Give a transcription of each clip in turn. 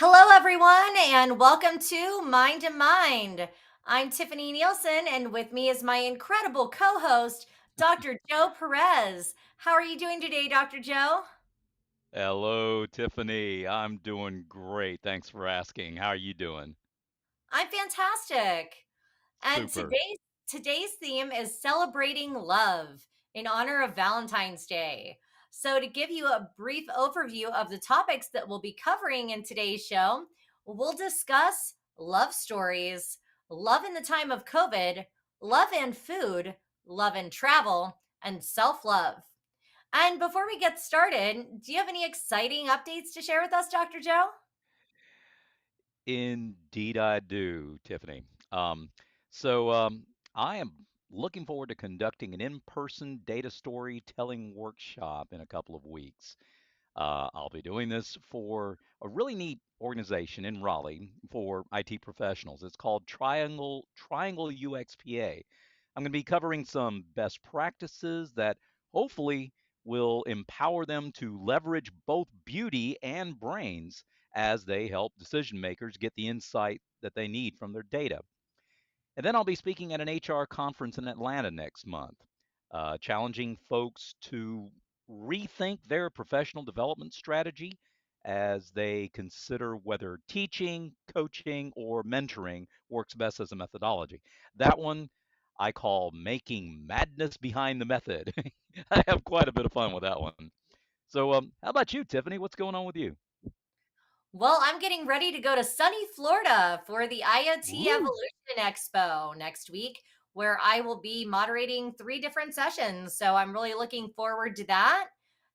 Hello, everyone, and welcome to Mind2Mind. I'm Tiffani Neilson, and with me is my incredible co host, Dr. Joe Perez. How are you doing today, Dr. Joe? Hello, Tiffany. I'm doing great. Thanks for asking. How are you doing? I'm fantastic. And Super. today's theme is celebrating love in honor of Valentine's Day. So to give you a brief overview of the topics that we'll be covering in today's show, we'll discuss love stories, love in the time of COVID, love and food, love and travel, and self-love. And before we get started, do you have any exciting updates to share with us, Dr. Joe? Indeed, I do, Tiffany. Um, so I am looking forward to conducting an in-person data storytelling workshop in a couple of weeks. I'll be doing this for a really neat organization in Raleigh for IT professionals. It's called Triangle UXPA. I'm going to be covering some best practices that hopefully will empower them to leverage both beauty and brains as they help decision makers get the insight that they need from their data. And then I'll be speaking at an HR conference in Atlanta next month, challenging folks to rethink their professional development strategy as they consider whether teaching, coaching, or mentoring works best as a methodology. That one I call Making Madness Behind the Method. I have quite a bit of fun with that one. So, how about you, Tiffany? What's going on with you? Well, I'm getting ready to go to sunny Florida for the IoT Woo! Evolution Expo next week, where I will be moderating three different sessions. So I'm really looking forward to that.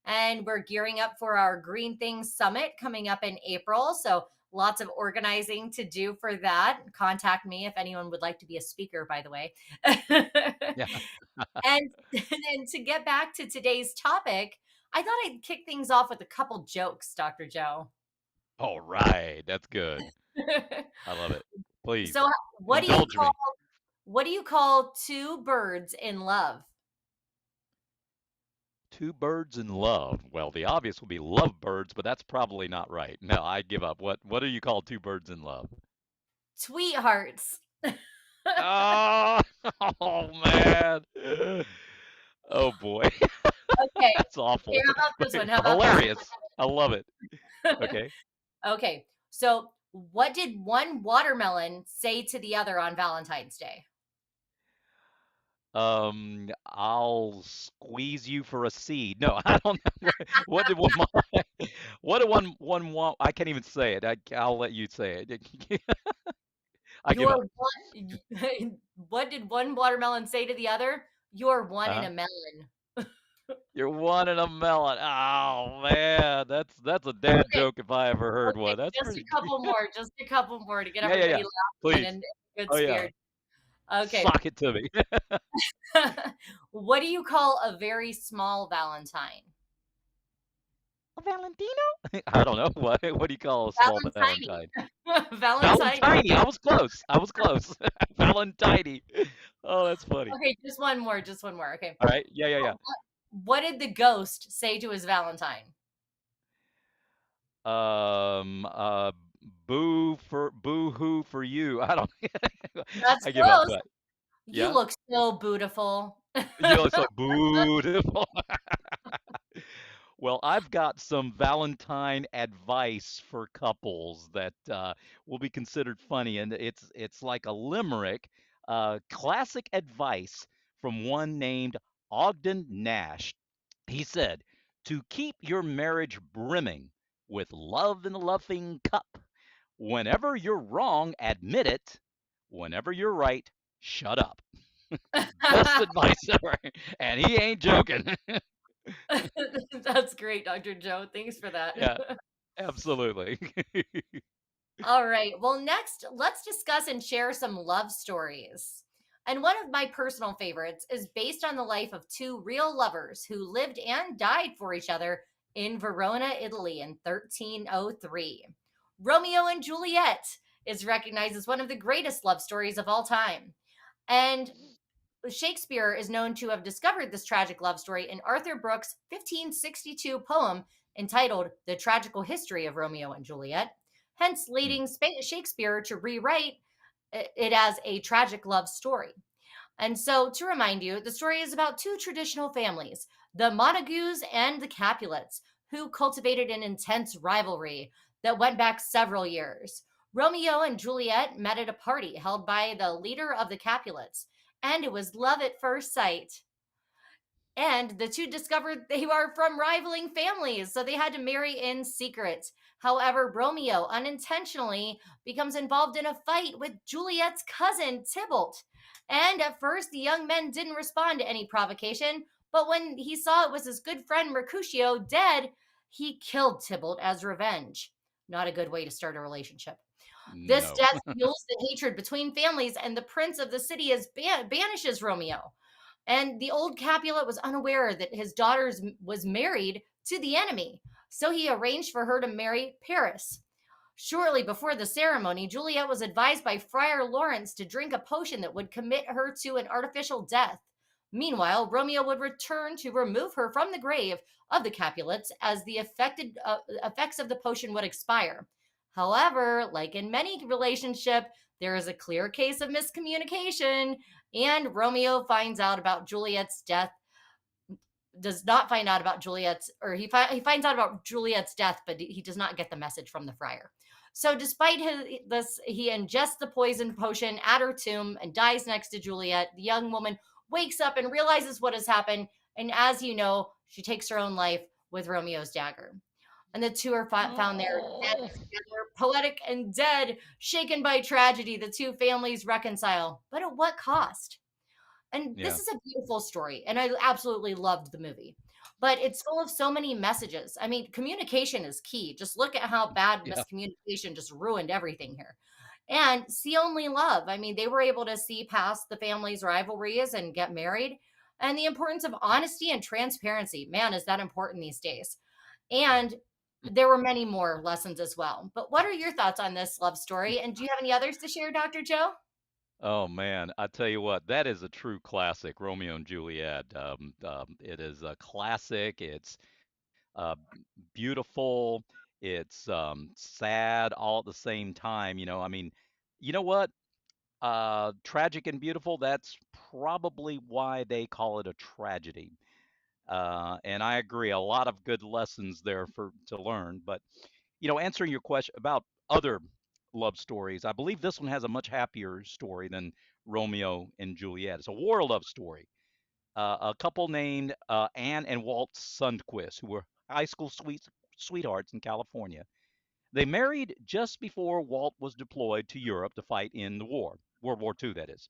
And we're gearing up for our Green Things Summit coming up in April. So lots of organizing to do for that. Contact me if anyone would like to be a speaker, by the way. Yeah. and, and to get back to today's topic, I thought I'd kick things off with a couple jokes, Dr. Joe. All right. That's good. I love it. Please So what do you indulge call me. two birds in love? Two birds in love. Well, the obvious would be lovebirds, but that's probably not right. No, I give up. What do you call two birds in love? Sweethearts. Oh, oh man. Oh boy. Okay. That's Okay, awful, how about but this one? How about this hilarious. I love it. one? Okay. Okay. So what did one watermelon say to the other on Valentine's Day? I'll squeeze you for a seed. No, I don't know. What did one what did one I can't even say it. I'll let you say it. I give You're up. one what did one watermelon say to the other? You're one in Uh-huh. a melon. You're one in a melon. Oh man, that's a dad Okay, joke if I ever heard okay, one. That's just a pretty good. couple more, just a couple more to get Yeah, yeah, everybody yeah. laughing Please. and in good Oh yeah. spirit. Okay. Sock it to me. What do you call a very small Valentine? Valentino? I don't know. What do you call a small Valentine. Valentine? Valentine. Valentiny. I was close. I was close. Valentiny. Oh, that's funny. Okay, just one more, just one more. Okay. All right. Yeah, yeah, What, yeah. what did the ghost say to his Valentine? Um, uh, boo hoo for you. I don't. That's I give up. close. What? You Yeah. look so beautiful. You look so beautiful. Well, I've got some Valentine advice for couples that will be considered funny, and it's like a limerick, classic advice from one named Ogden Nash. He said, "To keep your marriage brimming with love in the loving cup. Whenever you're wrong, admit it. Whenever you're right, shut up." Best advice ever, and he ain't joking. That's great, Dr. Joe. Thanks for that. Yeah, absolutely. All right. Well, next, let's discuss and share some love stories. And one of my personal favorites is based on the life of two real lovers who lived and died for each other in Verona, Italy in 1303. Romeo and Juliet is recognized as one of the greatest love stories of all time. And Shakespeare is known to have discovered this tragic love story in Arthur Brooks' 1562 poem entitled The Tragical History of Romeo and Juliet. hence Hmm. leading Shakespeare to rewrite it as a tragic love story. And so, to remind you, the story is about two traditional families, the Montagues and the Capulets, who cultivated an intense rivalry that went back several years. Romeo and Juliet met at a party held by the leader of the Capulets, and it was love at first sight. And the two discovered they were from rivaling families, so they had to marry in secret. However, Romeo unintentionally becomes involved in a fight with Juliet's cousin, Tybalt. And at first, the young men didn't respond to any provocation, but when he saw it was his good friend Mercutio dead, he killed Tybalt as revenge. Not a good way to start a relationship. This No. death fuels the hatred between families, and the prince of the city banishes Romeo. And the old Capulet was unaware that his daughter was married to the enemy, so he arranged for her to marry Perez. Shortly before the ceremony, Juliet was advised by Friar Lawrence to drink a potion that would commit her to an artificial death. Meanwhile, Romeo would return to remove her from the grave of the Capulets as the effects of the potion would expire. However, like in many relationship, there is a clear case of miscommunication, and Romeo finds out about Juliet's death does not find out about Juliet's, or he finds out about Juliet's death, but he does not get the message from the friar. So, despite this, he ingests the poison potion at her tomb and dies next to Juliet. The young woman wakes up and realizes what has happened, and as you know, she takes her own life with Romeo's dagger. And the two are found there dead Oh. together, poetic and dead, shaken by tragedy. The two families reconcile, but at what cost? And this Yeah. is a beautiful story, and I absolutely loved the movie. But it's full of so many messages. I mean, communication is key. Just look at how bad Yeah. miscommunication just ruined everything here. And see only love. I mean, they were able to see past the family's rivalries and get married. And the importance of honesty and transparency. Man, is that important these days. And there were many more lessons as well. But what are your thoughts on this love story? And do you have any others to share, Dr. Joe? Oh man, I tell you what, that is a true classic, Romeo and Juliet. It is a classic. It's uh, beautiful. It's sad all at the same time. I mean, you know what? Tragic and beautiful. That's probably why they call it a tragedy. And I agree, a lot of good lessons there for to learn. But answering your question about other love stories, I believe this one has a much happier story than Romeo and Juliet. It's a war love story. A couple named Anne and Walt Sundquist, who were high school sweethearts in California. They married just before Walt was deployed to Europe to fight in the war, World War II, that is.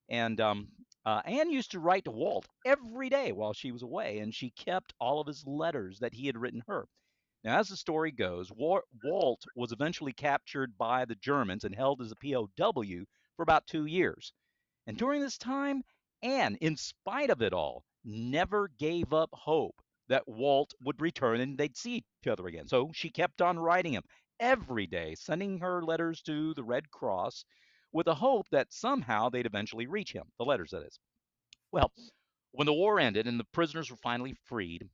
And Anne used to write to Walt every day while she was away, and she kept all of his letters that he had written her. Now, as the story goes, Walt was eventually captured by the Germans and held as a POW for about 2 years. And during this time, Anne, in spite of it all, never gave up hope that Walt would return and they'd see each other again. So she kept on writing him every day, sending her letters to the Red Cross with a hope that somehow they'd eventually reach him, the letters, that is. Well, when the war ended and the prisoners were finally freed,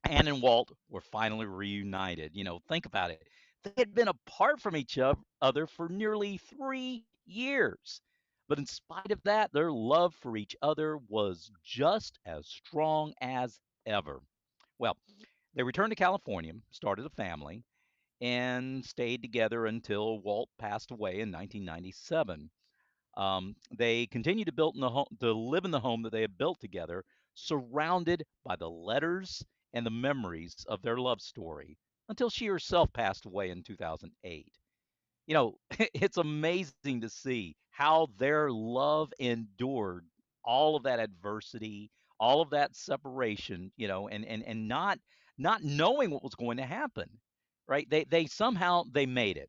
Anne and Walt were finally reunited. Think about it. They had been apart from each other for nearly 3 years. But in spite of that, their love for each other was just as strong as ever. Well, they returned to California, started a family, and stayed together until Walt passed away in 1997. They continued to live in the home that they had built together, surrounded by the letters and the memories of their love story until she herself passed away in 2008. It's amazing to see how their love endured all of that adversity, all of that separation, and not knowing what was going to happen, right? They somehow they made it.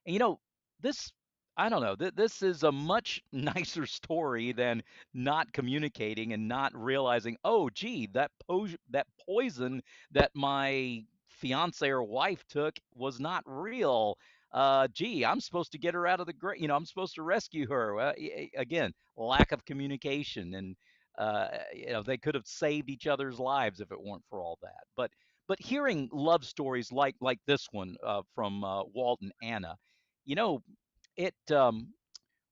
And this, I don't know, this is a much nicer story than not communicating and not realizing, oh, gee, that poison that my fiance or wife took was not real. Gee, I'm supposed to get her out of the grave. I'm supposed to rescue her. Again, lack of communication, and they could have saved each other's lives if it weren't for all that. But But hearing love stories like this one from Walt and Anna, you know, it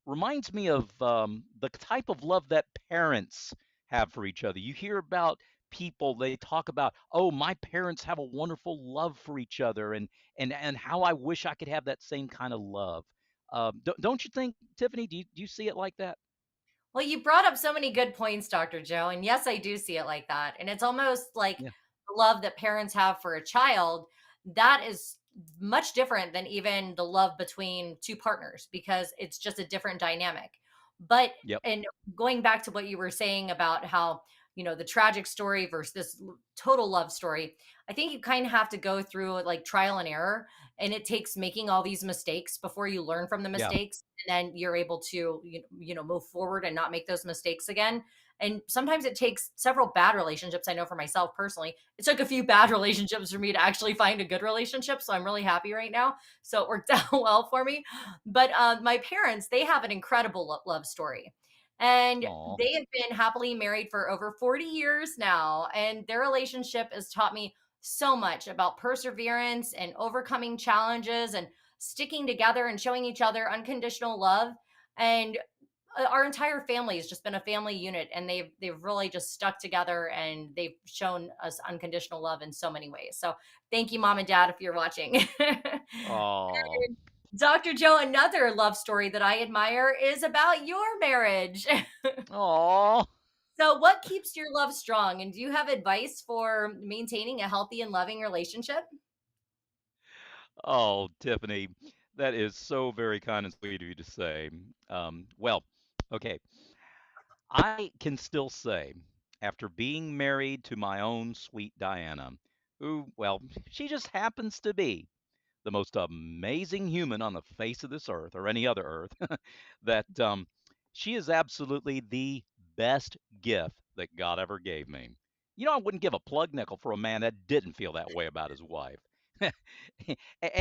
reminds me of the type of love that parents have for each other. You hear about people, they talk about, oh, my parents have a wonderful love for each other, and how I wish I could have that same kind of love. Don't you think, Tiffany? Do you see it like that? Well, you brought up so many good points, Dr. Joe. And yes, I do see it like that. And it's almost like Yeah. the love that parents have for a child that is much different than even the love between two partners because it's just a different dynamic. But, Yep. and going back to what you were saying about how, the tragic story versus this total love story, I think you kind of have to go through like trial and error. And it takes making all these mistakes before you learn from the Yeah. mistakes, and then you're able to move forward and not make those mistakes again. And sometimes it takes several bad relationships. I know for myself personally, it took a few bad relationships for me to actually find a good relationship, so I'm really happy right now. So it worked out well for me. But my parents, they have an incredible love story, and Aw. they have been happily married for over 40 years now, and their relationship has taught me so much about perseverance and overcoming challenges and sticking together and showing each other unconditional love. And our entire family has just been a family unit, and they've really just stuck together, and they've shown us unconditional love in so many ways. So thank you, mom and dad, if you're watching. Aw. Dr. Joe, another love story that I admire is about your marriage. Aw. So what keeps your love strong, and do you have advice for maintaining a healthy and loving relationship? Oh, Tiffany, that is so very kind and sweet of you to say. Well, okay. I can still say, after being married to my own sweet Diana, who, well, she just happens to be the most amazing human on the face of this earth or any other earth, that she is absolutely the best gift that God ever gave me. I wouldn't give a plug nickel for a man that didn't feel that way about his wife.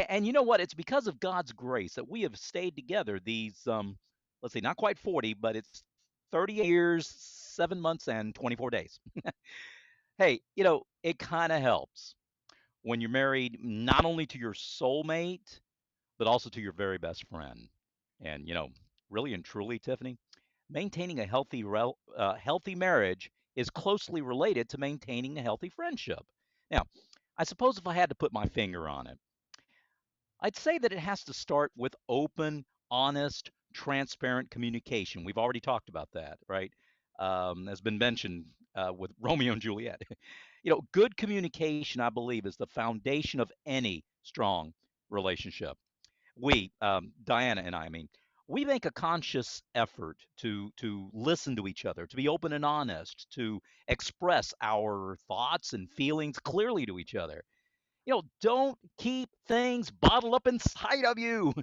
And you know what? It's because of God's grace that we have stayed together these, let's see, not quite 40, but it's 30 years, 7 months, and 24 days. Hey, it kind of helps when you're married not only to your soulmate, but also to your very best friend. And, really and truly, Tiffany, maintaining a healthy marriage is closely related to maintaining a healthy friendship. Now, I suppose if I had to put my finger on it, I'd say that it has to start with open, honest, transparent communication. We've already talked about that, right? Has been mentioned with Romeo and Juliet. Good communication, I believe, is the foundation of any strong relationship. Diana and I mean, we make a conscious effort to listen to each other, to be open and honest, to express our thoughts and feelings clearly to each other. Don't keep things bottled up inside of you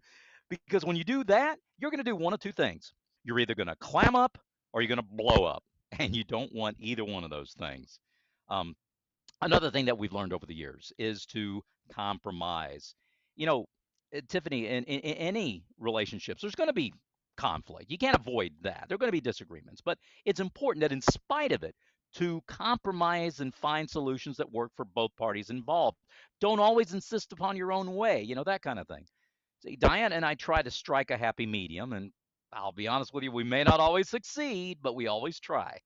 because when you do that, you're going to do one of two things. You're either going to clam up or you're going to blow up, and you don't want either one of those things. Um, Another thing that we've learned over the years is to compromise. You know, Tiffany, in any relationships, there's going to be conflict. You can't avoid that. There are going to be disagreements, but it's important that in spite of it, to compromise and find solutions that work for both parties involved. Don't always insist upon your own way, that kind of thing. See, Diane and I try to strike a happy medium, and I'll be honest with you, we may not always succeed, but we always try.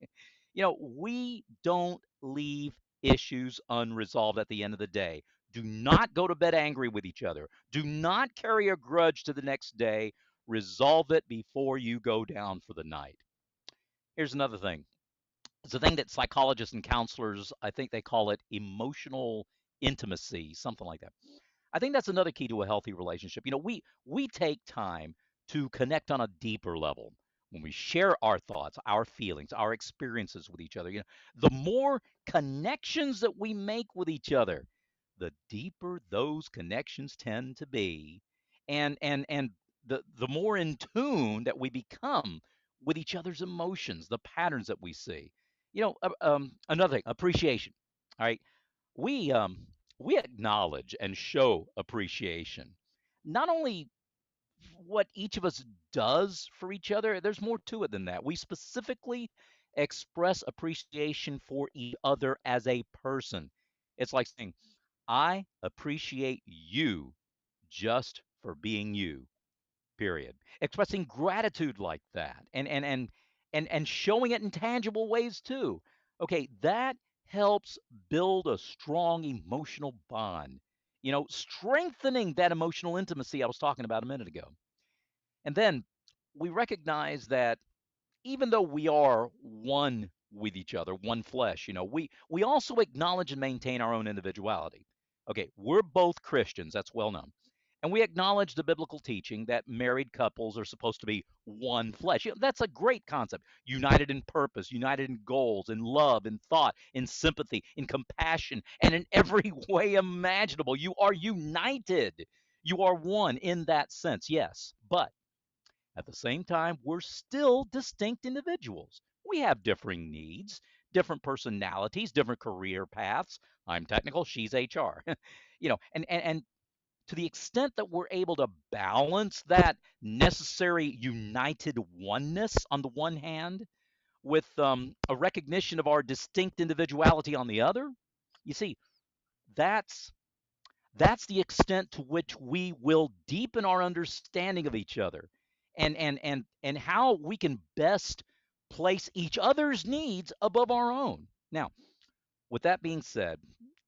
We don't leave issues unresolved at the end of the day. Do not go to bed angry with each other. Do not carry a grudge to the next day. Resolve it before you go down for the night. Here's another thing. It's a thing that psychologists and counselors, I think they call it emotional intimacy, something like that. I think that's another key to a healthy relationship. We take time to connect on a deeper level when we share our thoughts, our feelings, our experiences with each other. The more connections that we make with each other, the deeper those connections tend to be, and the more in tune that we become with each other's emotions, the patterns that we see. Another thing, appreciation. All right, we um we acknowledge and show appreciation. Not only what each of us does for each other, there's more to it than that. We specifically express appreciation for each other as a person. It's like saying, I appreciate you just for being you, period. Expressing gratitude like that and showing it in tangible ways too. Okay, that helps build a strong emotional bond. Strengthening that emotional intimacy I was talking about a minute ago. And then we recognize that even though we are one with each other, one flesh, we also acknowledge and maintain our own individuality. Okay, we're both Christians, that's well known. And we acknowledge the biblical teaching that married couples are supposed to be one flesh. That's a great concept. United in purpose, united in goals, in love, in thought, in sympathy, in compassion, and in every way imaginable. You are united. You are one in that sense, yes. But at the same time, we're still distinct individuals. We have differing needs, different personalities, different career paths. I'm technical, she's HR. And to the extent that we're able to balance that necessary united oneness on the one hand with a recognition of our distinct individuality on the other, you see, that's that's the extent to which we will deepen our understanding of each other and how we can best place each other's needs above our own. Now, with that being said,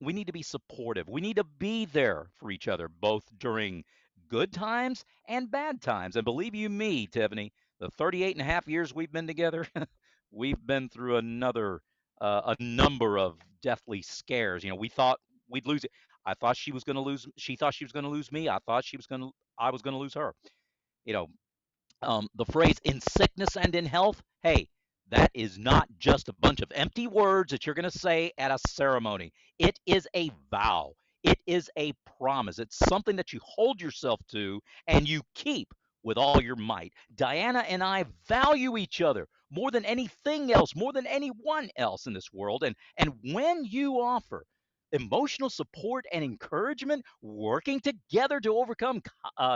we need to be supportive. We need to be there for each other, both during good times and bad times. And believe you me, Tiffany, the 38 and a half years we've been together, we've been through a number of deathly scares. We thought we'd lose it. I thought she was going to lose. She thought she was going to lose me. I was going to lose her. You know, the phrase in sickness and in health, hey, that is not just a bunch of empty words that you're going to say at a ceremony. It is a vow, it is a promise. It's something that you hold yourself to and you keep with all your might. Diana and I value each other more than anything else, more than anyone else in this world. And when you offer emotional support and encouragement, working together to overcome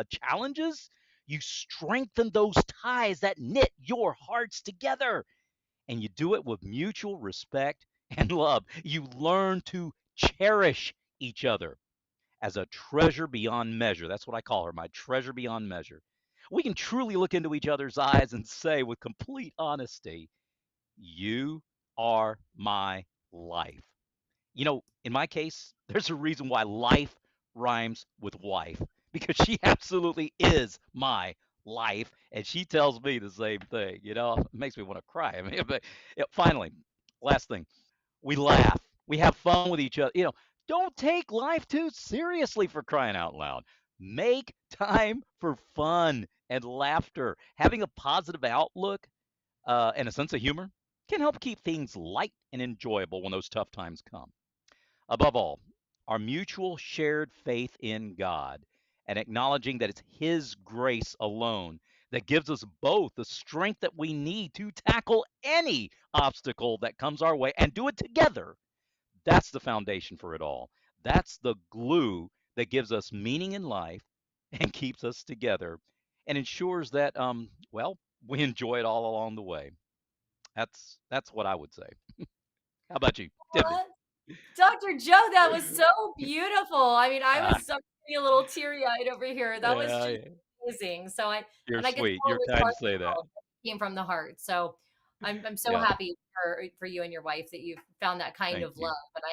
challenges, you strengthen those ties that knit your hearts together. And you do it with mutual respect and love. You learn to cherish each other as a treasure beyond measure. That's what I call her, my treasure beyond measure. We can truly look into each other's eyes and say with complete honesty, you are my life. In my case, there's a reason why life rhymes with wife because she absolutely is my life, and she tells me the same thing. It makes me want to cry. I mean, but finally, last thing, we laugh, we have fun with each other. Don't take life too seriously for crying out loud. Make time for fun and laughter. Having a positive outlook and a sense of humor can help keep things light and enjoyable when those tough times come. Above all, our mutual shared faith in God and acknowledging that it's His grace alone that gives us both the strength that we need to tackle any obstacle that comes our way and do it together. That's the foundation for it all. That's the glue that gives us meaning in life and keeps us together and ensures that, well, we enjoy it all along the way. That's what I would say. How about you, Tiffany? What? Dr. Joe, that was so beautiful. I mean, I Ah, was so getting a little teary-eyed over here. That was yeah, just yeah. amazing. So You're and I can sweet. You're totally kind to say that. heartfelt. It came from the heart. So I'm so Yeah. happy for you and your wife that you've found that kind Thank of you. love. And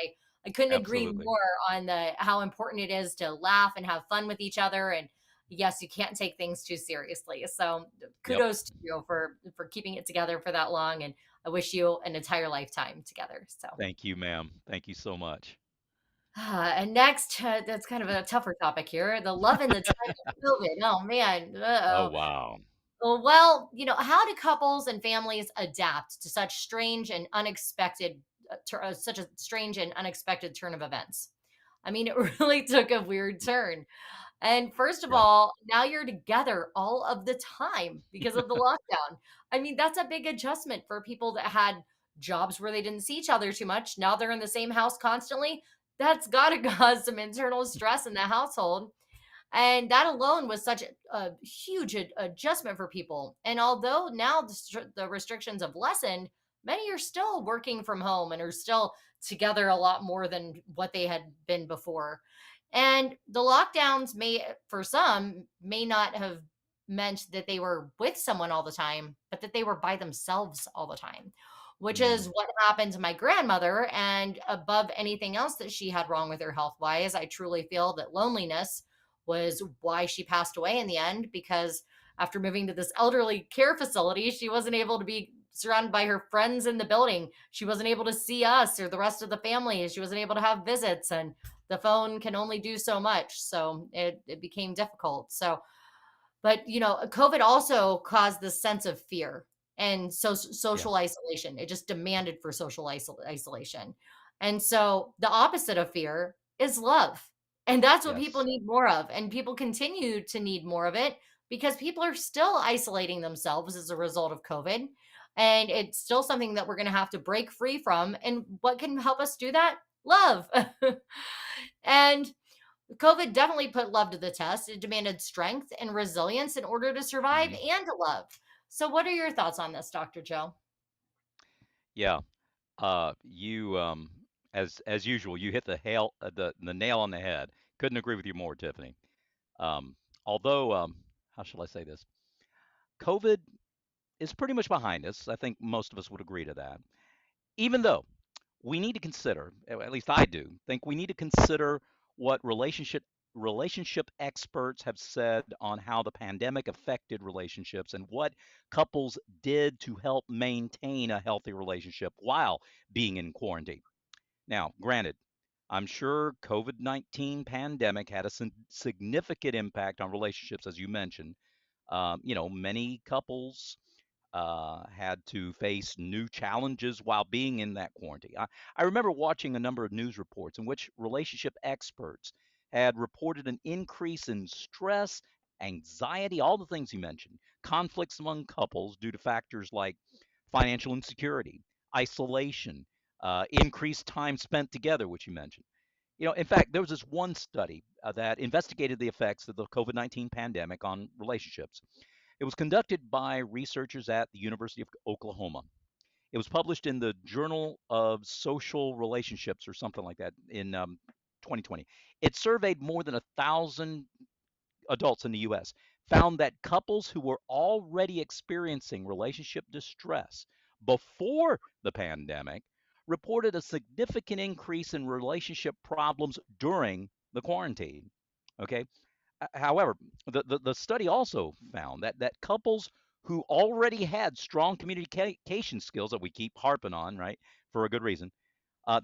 I couldn't agree Absolutely. more on the how important it is to laugh and have fun with each other. And yes, you can't take things too seriously. So Yep. kudos to you for keeping it together for that long. And I wish you an entire lifetime together. So. Thank you, ma'am. Thank you so much. And next, that's kind of a tougher topic here. The love in the time of COVID. Oh man. Oh, Uh-oh. wow. Well, how do couples and families adapt to such strange and unexpected, such a strange and unexpected turn of events? I mean, it really took a weird turn. And first of Yeah. all, now you're together all of the time because of the lockdown. I mean, that's a big adjustment for people that had jobs where they didn't see each other too much. Now they're in the same house constantly. That's got to cause some internal stress in the household. And that alone was such a huge adjustment for people. And although now the restrictions have lessened, many are still working from home and are still together a lot more than what they had been before. And the lockdowns may, for some, may not have meant that they were with someone all the time, but that they were by themselves all the time, which is Mm, what happened to my grandmother. And above anything else that she had wrong with her health wise, I truly feel that loneliness was why she passed away in the end, because after moving to this elderly care facility, she wasn't able to be surrounded by her friends in the building. She wasn't able to see us or the rest of the family. She wasn't able to have visits, and the phone can only do so much. So it became difficult. So, but COVID also caused this sense of fear and social yes, isolation. It just demanded for social isolation. And so the opposite of fear is love. And that's what people yes, need more of. And people continue to need more of it because people are still isolating themselves as a result of COVID. And it's still something that we're going to have to break free from. And what can help us do that? Love. And COVID definitely put love to the test. It demanded strength and resilience in order to survive hmm and to love. So, what are your thoughts on this, Dr. Joe? yeah. You as usual, you hit the nail on the head. Couldn't agree with you more, Tiffany. Um, although, how shall I say this? COVID is pretty much behind us. I think most of us would agree to that. Even though we need to consider, at least I do, think we need to consider what relationship experts have said on how the pandemic affected relationships and what couples did to help maintain a healthy relationship while being in quarantine. Now, granted, I'm sure COVID-19 pandemic had a significant impact on relationships, as you mentioned. Many couples had to face new challenges while being in that quarantine. I remember watching a number of news reports in which relationship experts had reported an increase in stress, anxiety, all the things you mentioned, conflicts among couples due to factors like financial insecurity, isolation, increased time spent together, which you mentioned. In fact, there was this one study that investigated the effects of the COVID 19 pandemic on relationships. It was conducted by researchers at the University of Oklahoma. It was published in the Journal of Social Relationships or something like that in 2020. It surveyed more than 1,000 adults in the US, found that couples who were already experiencing relationship distress before the pandemic reported a significant increase in relationship problems during the quarantine. Okay. However, the study also found that couples who already had strong communication skills that we keep harping on, right, for a good reason,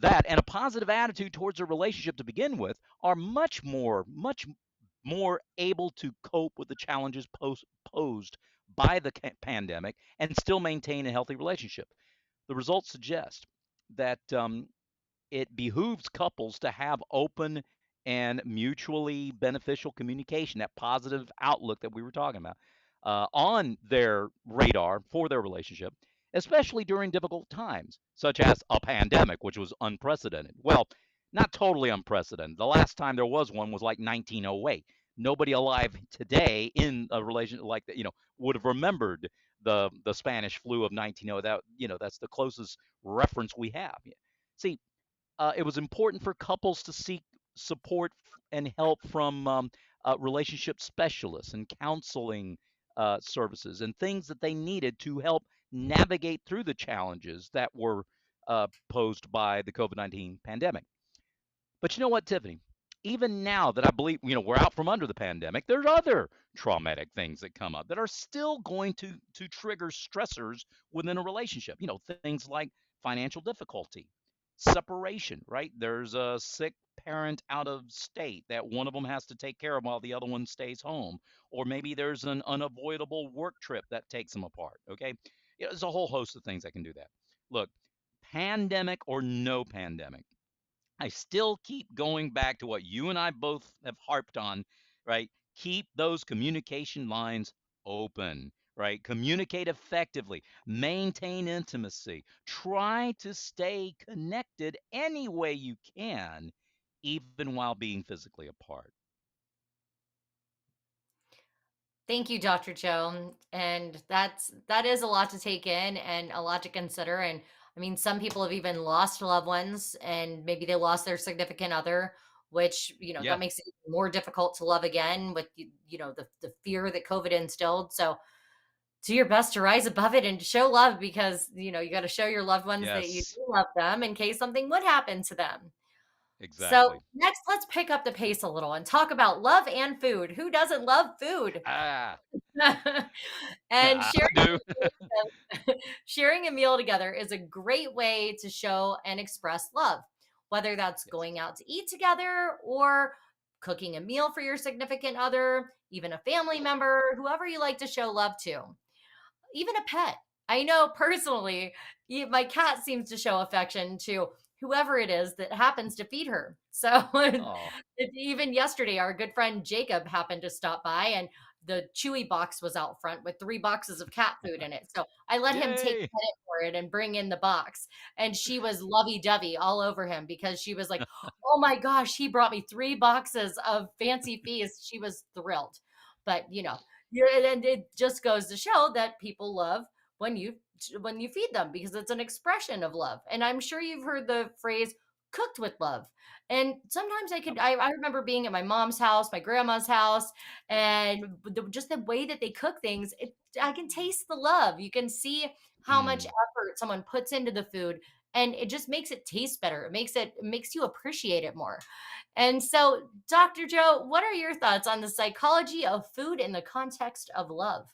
that and a positive attitude towards a relationship to begin with are much more able to cope with the challenges posed by the pandemic and still maintain a healthy relationship. The results suggest that it behooves couples to have open and mutually beneficial communication, that positive outlook that we were talking about, on their radar for their relationship, especially during difficult times, such as a pandemic, which was unprecedented. Well, not totally unprecedented. The last time there was one was like 1908. Nobody alive today in a relationship like that, would have remembered the Spanish flu of 1900. That's the closest reference we have. See, it was important for couples to seek support and help from relationship specialists and counseling services and things that they needed to help navigate through the challenges that were posed by the COVID 19 pandemic. But you know what, Tiffany? Even now that I believe, we're out from under the pandemic, there's other traumatic things that come up that are still going to trigger stressors within a relationship. Things like financial difficulty, separation, right? There's a sick parent out of state that one of them has to take care of while the other one stays home, or maybe there's an unavoidable work trip that takes them apart, okay? There's a whole host of things that can do that. Look, pandemic or no pandemic, I still keep going back to what you and I both have harped on, right? Keep those communication lines open, right? Communicate effectively, maintain intimacy, try to stay connected any way you can, even while being physically apart. Thank you, Dr. Joe. And that is a lot to take in and a lot to consider. And I mean, some people have even lost loved ones and maybe they lost their significant other, which, that Yeah. makes it more difficult to love again with the fear that COVID instilled. So do your best to rise above it and show love because you got to show your loved ones that you Yes. do love them in case something would happen to them. So Exactly. next, let's pick up the pace a little and talk about love and food. Who doesn't love food? Ah, And I do. sharing a meal together is a great way to show and express love, whether that's Yes. going out to eat together or cooking a meal for your significant other, even a family member, whoever you like to show love to, even a pet. I know personally, my cat seems to show affection to whoever it is that happens to feed her. So Oh, even yesterday, our good friend Jacob happened to stop by and the Chewy box was out front with 3 boxes of cat food in it. So I let him take yay. credit for it and bring in the box. And she was lovey dovey all over him because she was like, oh my gosh, he brought me 3 boxes of fancy feast. She was thrilled. But, and it just goes to show that people love when you feed them because it's an expression of love. And I'm sure you've heard the phrase cooked with love. And sometimes Yep. I remember being at my mom's house, my grandma's house, and just the way that they cook things, I can taste the love. You can see how much Mm. effort someone puts into the food, and it just makes it taste better. It makes you appreciate it more. And so, Dr. Joe, what are your thoughts on the psychology of food in the context of love?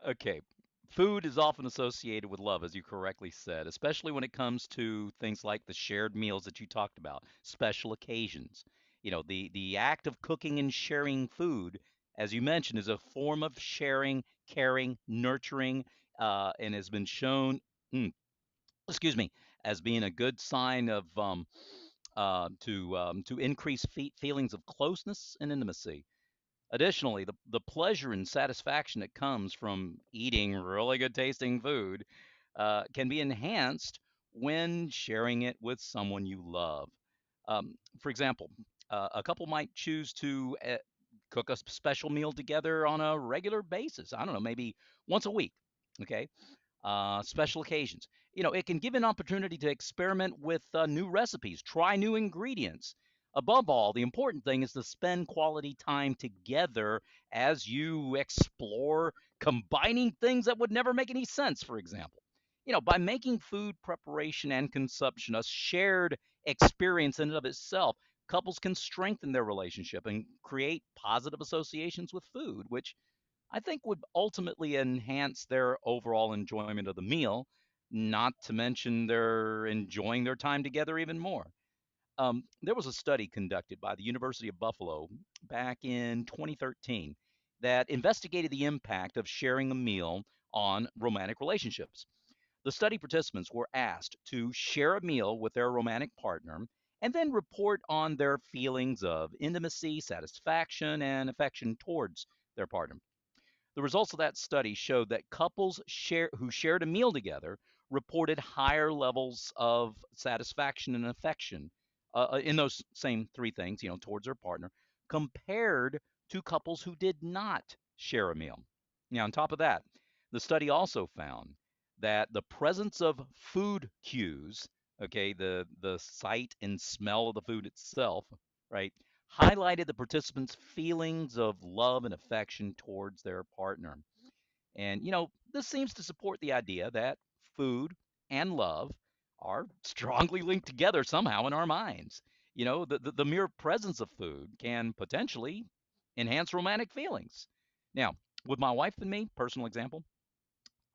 Okay. Food is often associated with love, as you correctly said, especially when it comes to things like the shared meals that you talked about, special occasions. The act of cooking and sharing food, as you mentioned, is a form of sharing, caring, nurturing, and has been shown, mm, excuse me, as being a good sign of to increase feelings of closeness and intimacy. Additionally, the pleasure and satisfaction that comes from eating really good tasting food can be enhanced when sharing it with someone you love. For example, a couple might choose to cook a special meal together on a regular basis. I don't know, maybe once a week. Okay, special occasions. It can give an opportunity to experiment with new recipes, try new ingredients. Above all, the important thing is to spend quality time together as you explore combining things that would never make any sense, for example. By making food preparation and consumption a shared experience in and of itself, couples can strengthen their relationship and create positive associations with food, which I think would ultimately enhance their overall enjoyment of the meal, not to mention they're enjoying their time together even more. There was a study conducted by the University of Buffalo back in 2013 that investigated the impact of sharing a meal on romantic relationships. The study participants were asked to share a meal with their romantic partner and then report on their feelings of intimacy, satisfaction, and affection towards their partner. The results of that study showed that who shared a meal together reported higher levels of satisfaction and affection in those same three things, towards their partner, compared to couples who did not share a meal. Now, on top of that, the study also found that the presence of food cues, okay, the sight and smell of the food itself, right, highlighted the participants' feelings of love and affection towards their partner. And, this seems to support the idea that food and love are strongly linked together somehow in our minds. The mere presence of food can potentially enhance romantic feelings. Now, with my wife and me, personal example,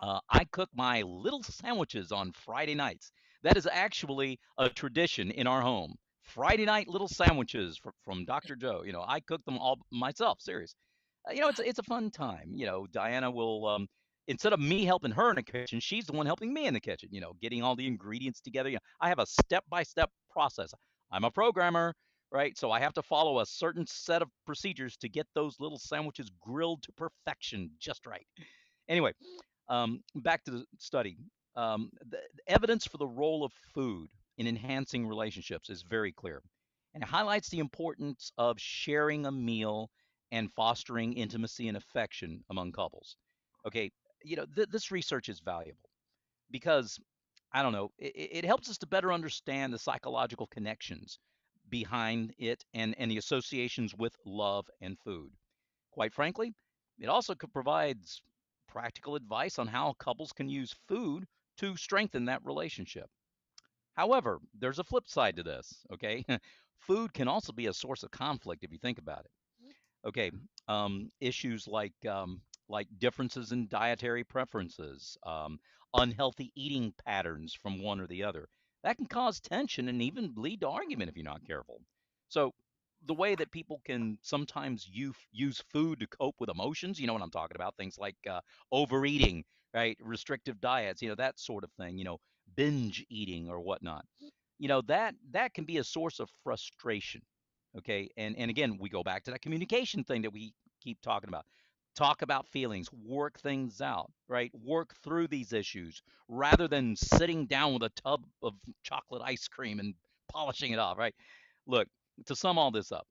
I cook my little sandwiches on Friday nights. That is actually a tradition in our home. Friday night little sandwiches from Dr. Joe. I cook them all myself. Serious. It's a fun time. Diana will instead of me helping her in the kitchen, she's the one helping me in the kitchen. Getting all the ingredients together. I have a step-by-step process. I'm a programmer, right? So I have to follow a certain set of procedures to get those little sandwiches grilled to perfection, just right. Anyway, back to the study. The evidence for the role of food in enhancing relationships is very clear, and it highlights the importance of sharing a meal and fostering intimacy and affection among couples. Okay, this research is valuable because I don't know, it helps us to better understand the psychological connections behind it and the associations with love and food. Quite frankly, it also provides practical advice on how couples can use food to strengthen that relationship. However, there's a flip side to this, okay? Food can also be a source of conflict if you think about it. Okay, issues like differences in dietary preferences, unhealthy eating patterns from one or the other, that can cause tension and even lead to argument if you're not careful. So, the way that people can sometimes use food to cope with emotions, you know what I'm talking about, things like overeating, right, restrictive diets, that sort of thing, binge eating or whatnot, that can be a source of frustration. Okay, and again, we go back to that communication thing that we keep talking about. Talk about feelings, work things out, right? Work through these issues rather than sitting down with a tub of chocolate ice cream and polishing it off, right? Look, to sum all this up,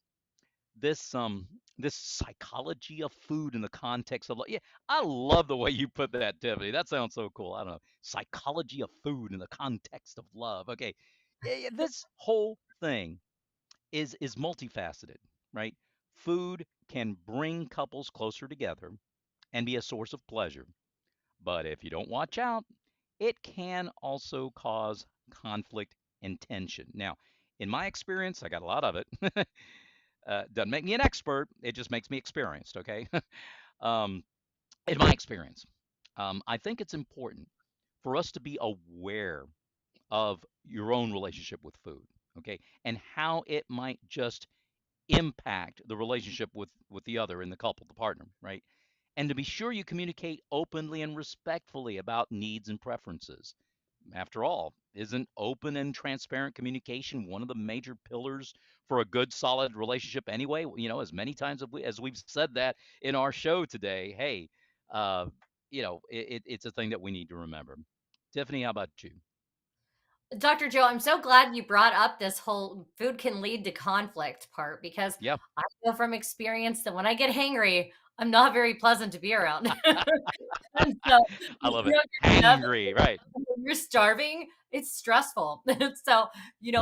this psychology of food in the context of, yeah, I love the way you put that, Tiffany. That sounds so cool. I don't know, psychology of food in the context of love. Okay, yeah, this whole thing is multifaceted, right? Food can bring couples closer together and be a source of pleasure, but if you don't watch out, it can also cause conflict and tension. Now, in my experience, I got a lot of it. Doesn't make me an expert; it just makes me experienced. Okay, um, in my experience, I think it's important for us to be aware of your own relationship with food, okay, and how it might just impact the relationship with the other in the couple, the partner, right? And to be sure you communicate openly and respectfully about needs and preferences. After all, isn't open and transparent communication one of the major pillars for a good, solid relationship anyway? As many times as we've said that in our show today, hey, uh, it's a thing that we need to remember. Tiffany, how about you? Dr. Joe, I'm so glad you brought up this whole food can lead to conflict part because Yeah, I know from experience that when I get hangry, I'm not very pleasant to be around. And so, I you love it. know, Hangry, right? when you're starving, it's stressful. So,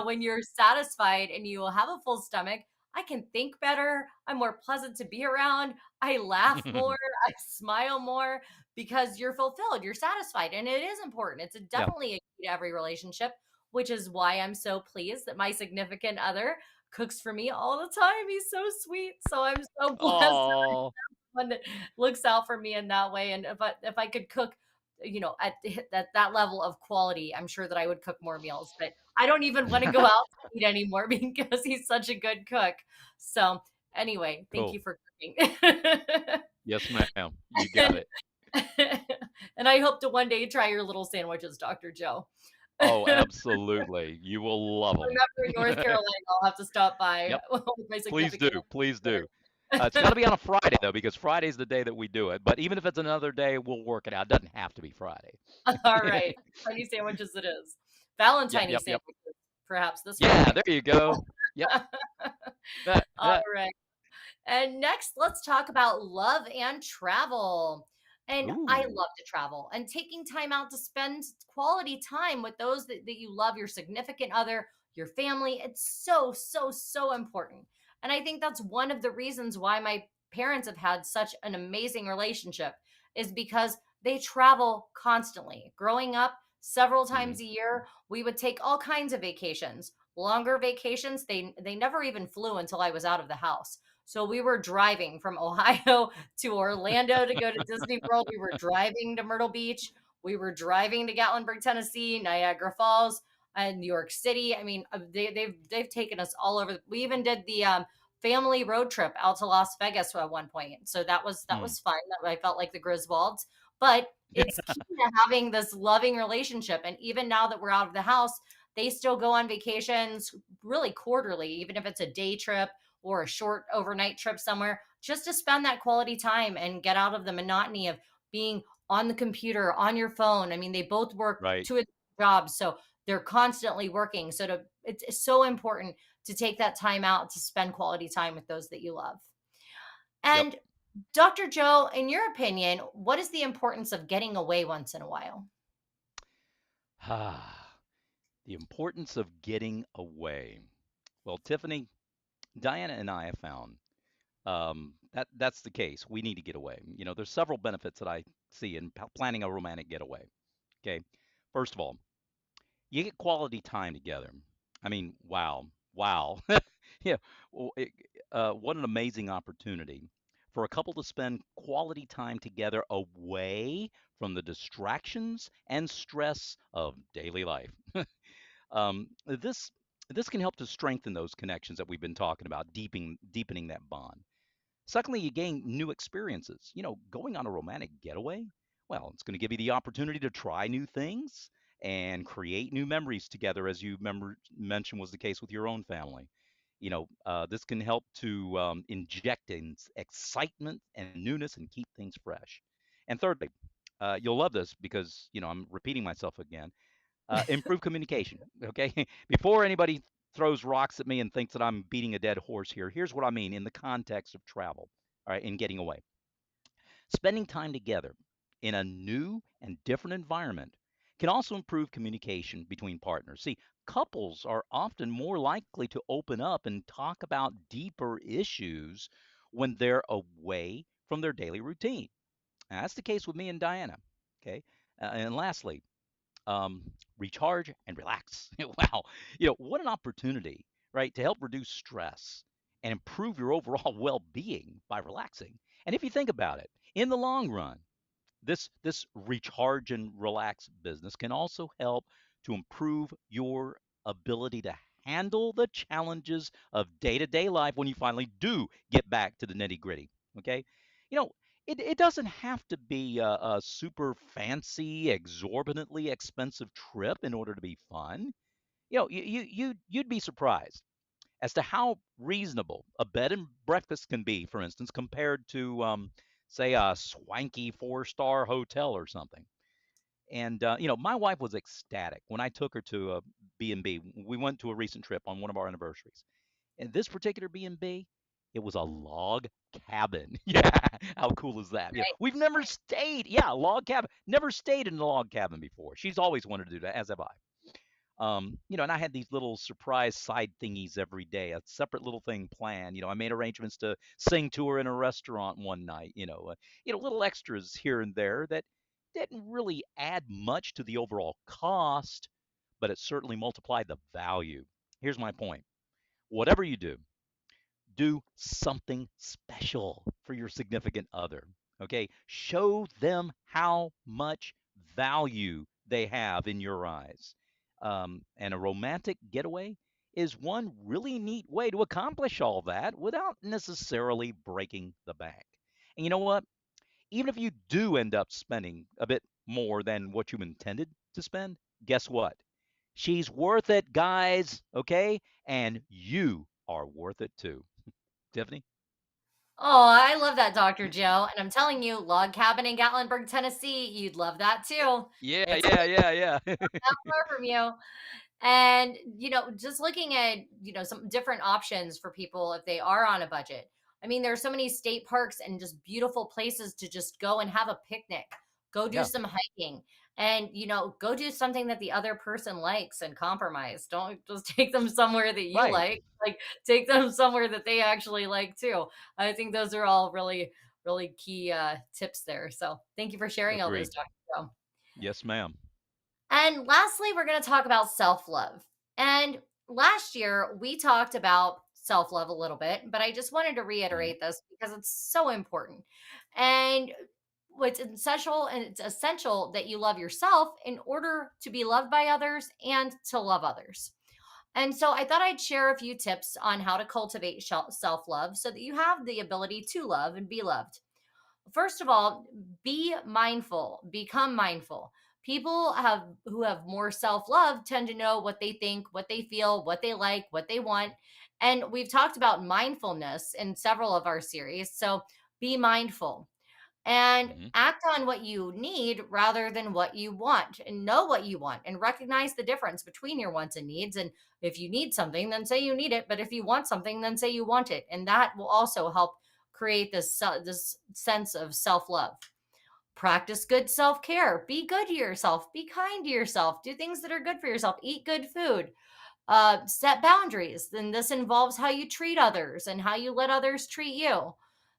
when you're satisfied and you will have a full stomach, I can think better. I'm more pleasant to be around. I laugh more. I smile more because you're fulfilled. You're satisfied. And it is important. It's Yeah. definitely a key to every relationship, which is why I'm so pleased that my significant other cooks for me all the time. He's so sweet. So I'm so blessed Oh, one that looks out for me in that way. And if I could cook, at that level of quality, I'm sure that I would cook more meals. But I don't even want to go out to eat anymore because he's such a good cook. So anyway, thank cool. you for cooking. Yes, ma'am. You got and, it. and I hope to one day try your little sandwiches, Dr. Joe. Oh, If absolutely. You will love I'm them. ever in North Carolina, I'll have to stop by Yep. with my Please do. significant Please do. It's got other. to be on a Friday, though, because Friday's the day that we do it. But even if it's another day, we'll work it out. It doesn't have to be Friday. All right. Tiny sandwiches it is. Yep, Valentine yep, yep. sandwiches, perhaps this Yeah, Friday. there you go. Yep. All right. And next, let's talk about love and travel. And I Ooh. love to travel and taking time out to spend quality time with those that you love, your significant other, your family. It's so, so, so important. And I think that's one of the reasons why my parents have had such an amazing relationship is because they travel constantly. Growing up, several Hmm. times a year, we would take all kinds of vacations. Longer vacations, they never even flew until I was out of the house. So we were driving from Ohio to Orlando to go to Disney World. We were driving to Myrtle Beach. We were driving to Gatlinburg, Tennessee, Niagara Falls, and New York City. I mean, they've taken us all over. We even did the family road trip out to Las Vegas at one point. So that Hmm. was fun. I felt like the Griswolds, but it's key to having this loving relationship. And even now that we're out of the house, they still go on vacations really quarterly, even if it's a day trip or a short overnight trip somewhere, just to spend that quality time and get out of the monotony of being on the computer, on your phone. I mean, they both work Right. two jobs, so they're constantly working. So it's so important to take that time out to spend quality time with those that you love. Yep. And Dr. Joe, in your opinion, what is the importance of getting away once in a while? Ah, the importance of getting away. Well, Tiffany, Diana and I have found that that's the case. We need to get away. There's several benefits that I see in planning a romantic getaway. Okay. First of all, you get quality time together. I mean, wow, wow. Yeah, what an amazing opportunity for a couple to spend quality time together away from the distractions and stress of daily life. This can help to strengthen those connections that we've been talking about, deepening that bond. Secondly, you gain new experiences. Going on a romantic getaway, well, it's going to give you the opportunity to try new things and create new memories together, as you mentioned was the case with your own family. This can help to inject in excitement and newness and keep things fresh. And thirdly, you'll love this because, I'm repeating myself again. Improve communication. Okay. Before anybody throws rocks at me and thinks that I'm beating a dead horse here, here's what I mean in the context of travel, all right, and getting away. Spending time together in a new and different environment can also improve communication between partners. See, couples are often more likely to open up and talk about deeper issues when they're away from their daily routine. Now, that's the case with me and Diana. Okay. And lastly, um, recharge and relax. Wow. What an opportunity, right, to help reduce stress and improve your overall well being by relaxing. And if you think about it, in the long run, this recharge and relax business can also help to improve your ability to handle the challenges of day-to-day life when you finally do get back to the nitty-gritty. Okay. you know it doesn't have to be a super fancy, exorbitantly expensive trip in order to be fun. You'd be surprised as to how reasonable a bed and breakfast can be, for instance, compared to, say, a swanky four-star hotel or something. And my wife was ecstatic when I took her to a B&B. We went to a recent trip on one of our anniversaries. And this particular B&B, it was a log cabin. Yeah, how cool is that? Right. We've never stayed. Yeah, log cabin. Never stayed in a log cabin before. She's always wanted to do that, as have I. And I had these little surprise side thingies every day, a separate little thing planned. I made arrangements to sing to her in a restaurant one night. Little extras here and there that didn't really add much to the overall cost, but it certainly multiplied the value. Here's my point. Whatever you do something special for your significant other. Okay? Show them how much value they have in your eyes. And a romantic getaway is one really neat way to accomplish all that without necessarily breaking the bank. And you know what? Even if you do end up spending a bit more than what you intended to spend, guess what? She's worth it, guys. Okay? And you are worth it too. Tiffany? Oh, I love that, Dr. Joe. And I'm telling you, log cabin in Gatlinburg, Tennessee, you'd love that too. Yeah, It's yeah, yeah, yeah. not far from you. And, just looking at, some different options for people if they are on a budget. I mean, there's so many state parks and just beautiful places to just go and have a picnic, go do Yeah, some hiking, and, go do something that the other person likes and compromise. Don't just take them somewhere that you right. like, take them somewhere that they actually like too. I think those are all really, really key tips there. So thank you for sharing all those, Agreed. Dr. Joe. Yes, ma'am. And lastly, we're going to talk about self love. And last year, we talked about self love a little bit, but I just wanted to Mhm. reiterate this because it's so important. And it's essential that you love yourself in order to be loved by others and to love others. And so I thought I'd share a few tips on how to cultivate self love so that you have the ability to love and be loved. First of all, be mindful, become mindful. People who have more self-love tend to know what they think, what they feel, what they like, what they want. And we've talked about mindfulness in several of our series. So be mindful and Mhm. act on what you need rather than what you want, and know what you want and recognize the difference between your wants and needs. And if you need something, then say you need it. But if you want something, then say you want it. And that will also help create this sense of self-love. Practice good self-care. Be good to yourself. Be kind to yourself. Do things that are good for yourself. Eat good food. Set boundaries. Then this involves how you treat others and how you let others treat you.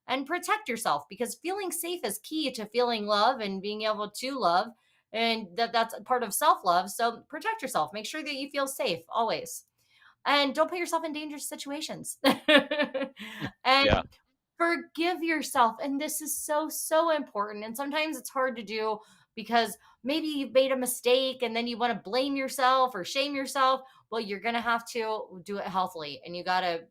And protect yourself, because feeling safe is key to feeling love and being able to love. And that's a part of self love. So protect yourself. Make sure that you feel safe always. And don't put yourself in dangerous situations. Yeah. And forgive yourself. And this is so, so important. And sometimes it's hard to do because maybe you've made a mistake and then you want to blame yourself or shame yourself. Well, you're going to have to do it healthily, and you got to,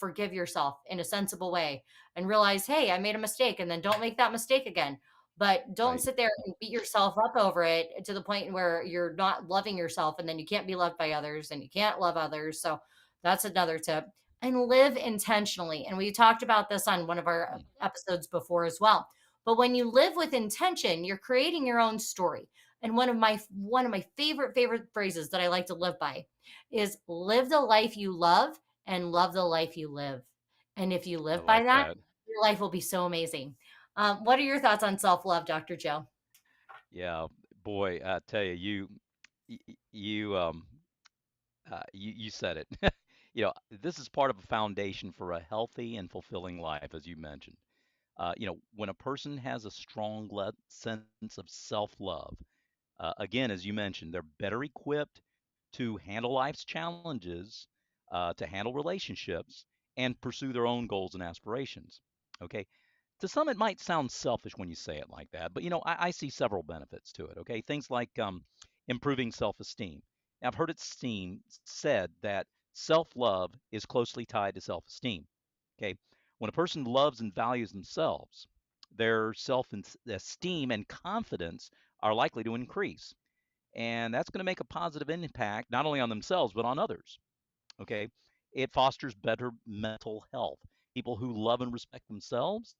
forgive yourself in a sensible way and realize, hey, I made a mistake, and then don't make that mistake again. But don't Right. sit there and beat yourself up over it to the point where you're not loving yourself, and then you can't be loved by others and you can't love others. So that's another tip. And live intentionally. And we talked about this on one of our Mm. episodes before as well. But when you live with intention, you're creating your own story. And one of my favorite phrases that I like to live by is live the life you love and love the life you live. And if you I live by like that, that. your life will be so amazing. What are your thoughts on self-love, Dr. Joe? Yeah, boy, I tell you, you said it. This is part of a foundation for a healthy and fulfilling life, as you mentioned. When a person has a strong sense of self-love, again, as you mentioned, they're better equipped to handle life's challenges, to handle relationships, and pursue their own goals and aspirations. Okay. To some, it might sound selfish when you say it like that, but I see several benefits to it. Okay. Things like improving self esteem. I've heard it said that self love is closely tied to self esteem. Okay. When a person loves and values themselves, their self esteem and confidence are likely to increase. And that's going to make a positive impact not only on themselves, but on others. Okay. It fosters better mental health. People who love and respect themselves,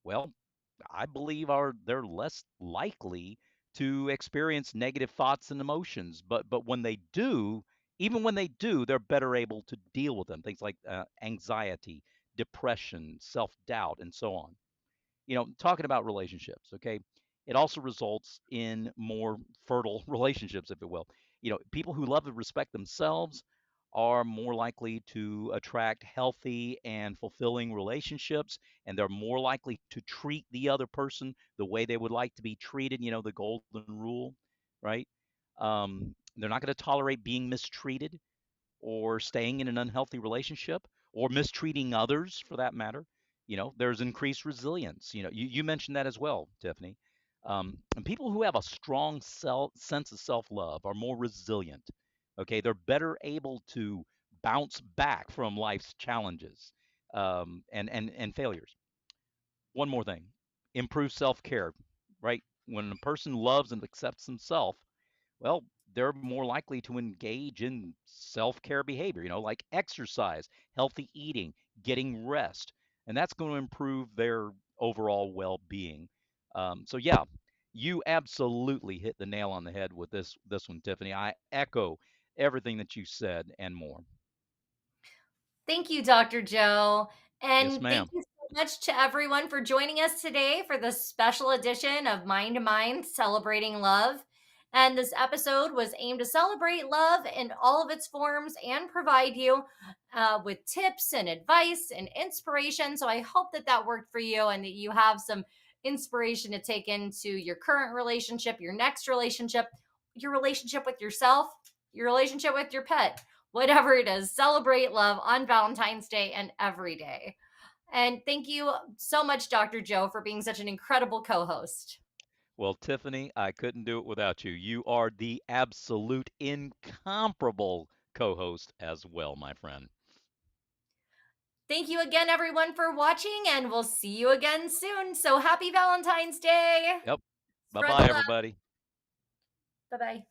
well, I believe they're less likely to experience negative thoughts and emotions. But when they do, even when they do, they're better able to deal with them. Things like anxiety, depression, self-doubt, and so on. Talking about relationships, okay? It also results in more fertile relationships, if it will. People who love and respect themselves are more likely to attract healthy and fulfilling relationships, and they're more likely to treat the other person the way they would like to be treated, the golden rule, right? They're not going to tolerate being mistreated or staying in an unhealthy relationship or mistreating others for that matter. There's increased resilience. You mentioned that as well, Tiffany. And people who have a strong sense of self-love are more resilient. Okay, they're better able to bounce back from life's challenges and failures. One more thing, improve self-care, right? When a person loves and accepts himself, well, they're more likely to engage in self-care behavior, like exercise, healthy eating, getting rest, and that's going to improve their overall well-being. So yeah, you absolutely hit the nail on the head with this one, Tiffany. I echo everything that you said and more. Thank you, Dr. Joe. Yes, And thank ma'am. you so much to everyone for joining us today for this special edition of Mind to Mind Celebrating Love. And this episode was aimed to celebrate love in all of its forms and provide you with tips and advice and inspiration. So I hope that that worked for you and that you have some inspiration to take into your current relationship, your next relationship, your relationship with yourself, your relationship with your pet, whatever it is. Celebrate love on Valentine's Day and every day. And thank you so much, Dr. Joe, for being such an incredible co host. Well, Tiffany, I couldn't do it without you. You are the absolute incomparable co-host as well, my friend. Thank you again, everyone, for watching, and we'll see you again soon. So happy Valentine's Day. Yep. Spread the Bye-bye, love. everybody. Bye bye.